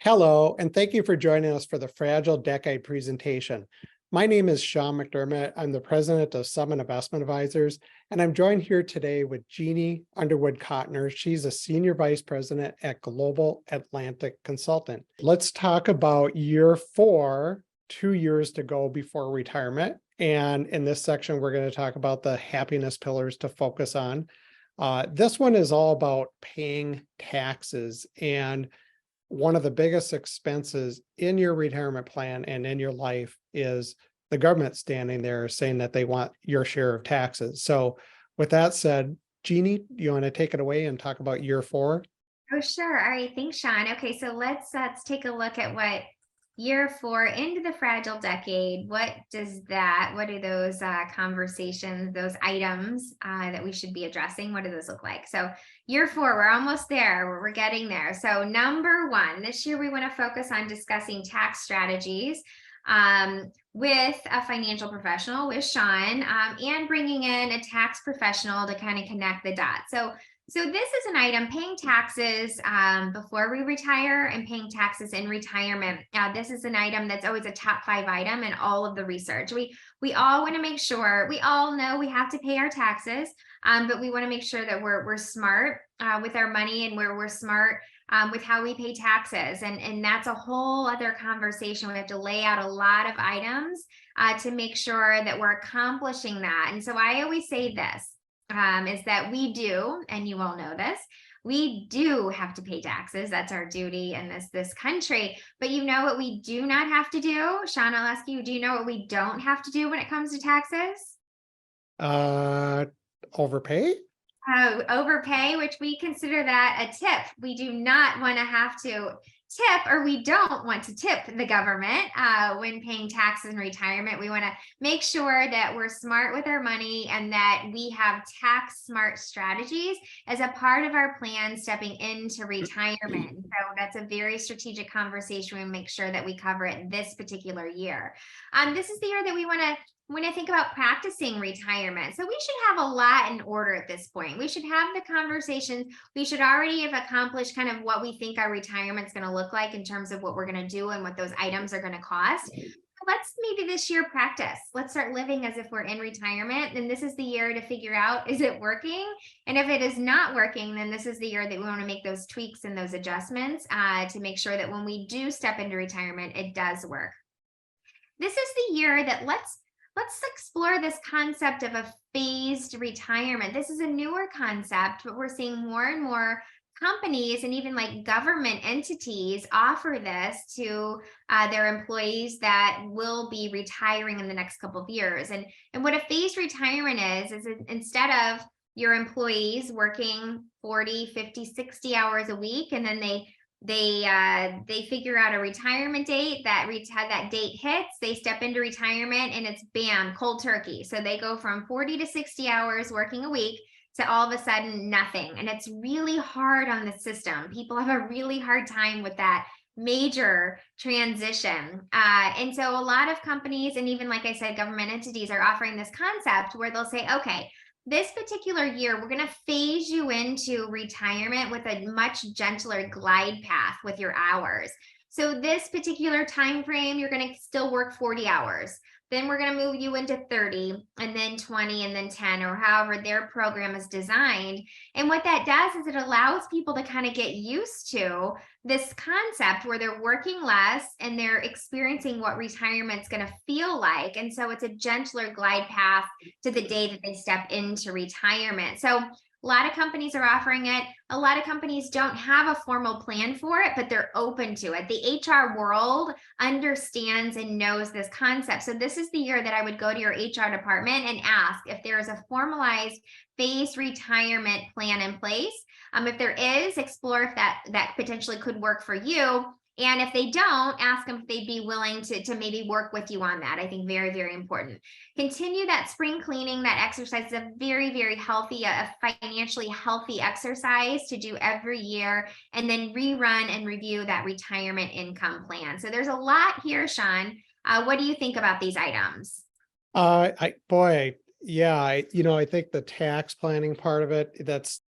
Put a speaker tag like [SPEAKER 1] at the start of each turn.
[SPEAKER 1] Hello, and thank you for joining us for the Fragile Decade presentation. My name is Sean McDermott. I'm the president of Summit Investment Advisors, and I'm joined here today with Jeannie Underwood-Cotner. She's a senior vice president at Global Atlantic Consultant. Let's talk about year 4, 2 years to go before retirement. And in this section, we're going to talk about the happiness pillars to focus on. This one is all about paying taxes, and one of the biggest expenses in your retirement plan and in your life is the government standing there saying that they want your share of taxes. So with that said, Jeannie, you want to take it away and talk about year 4?
[SPEAKER 2] Oh, sure. All right. Thanks, Sean. Okay, so let's take a look at what year 4 into the fragile decade. What are those conversations, those items that we should be addressing? What do those look like? So year 4, we're almost there. We're getting there. So number 1, this year we want to focus on discussing tax strategies with a financial professional, with Sean, and bringing in a tax professional to kind of connect the dots. So this is an item, paying taxes before we retire and paying taxes in retirement. This is an item that's always a top 5 item in all of the research. We all want to make sure, we all know we have to pay our taxes, but we want to make sure that we're smart with our money, and we're smart with how we pay taxes. And that's a whole other conversation. We have to lay out a lot of items to make sure that we're accomplishing that. And so I always say this. Is that we do, and you all know this, we do have to pay taxes. That's our duty in this country. But you know what we do not have to do? Sean, I'll ask you, do you know what we don't have to do when it comes to taxes?
[SPEAKER 1] Overpay?
[SPEAKER 2] Overpay, which we consider that a tip. We do not want to have to tip, or we don't want to tip the government when paying taxes in retirement. We want to make sure that we're smart with our money and that we have tax smart strategies as a part of our plan stepping into retirement. So that's a very strategic conversation. We make sure that we cover it this particular year. This is the year that we want to when I think about practicing retirement. So we should have a lot in order at this point. We should have the conversations. We should already have accomplished kind of what we think our retirement is going to look like in terms of what we're going to do and what those items are going to cost. Let's maybe this year practice. Let's start living as if we're in retirement. And this is the year to figure out, is it working? And if it is not working, then this is the year that we want to make those tweaks and those adjustments to make sure that when we do step into retirement, it does work. This is the year that let's explore this concept of a phased retirement. This is a newer concept, but we're seeing more and more companies and even like government entities offer this to their employees that will be retiring in the next couple of years. And what a phased retirement is instead of your employees working 40, 50, 60 hours a week, and then they figure out a retirement date, that date hits, they step into retirement, and it's bam, cold turkey. So they go from 40 to 60 hours working a week to all of a sudden nothing. And it's really hard on the system. People have a really hard time with that major transition. And so a lot of companies, and even like I said, government entities are offering this concept where they'll say, okay, this particular year, we're going to phase you into retirement with a much gentler glide path with your hours. So this particular time frame, you're going to still work 40 hours. Then we're going to move you into 30, and then 20, and then 10, or however their program is designed. And what that does is it allows people to kind of get used to this concept where they're working less and they're experiencing what retirement's going to feel like. And so it's a gentler glide path to the day that they step into retirement. So a lot of companies are offering it. A lot of companies don't have a formal plan for it, but they're open to it. The HR world understands and knows this concept. So this is the year that I would go to your HR department and ask if there is a formalized phased retirement plan in place. If there is, explore if that potentially could work for you. And if they don't, ask them if they'd be willing to maybe work with you on that. I think very, very important. Continue that spring cleaning. That exercise is a very, very healthy, a financially healthy exercise to do every year, and then rerun and review that retirement income plan. So there's a lot here, Sean. What do you think about these items?
[SPEAKER 1] I think the tax planning part of it, that's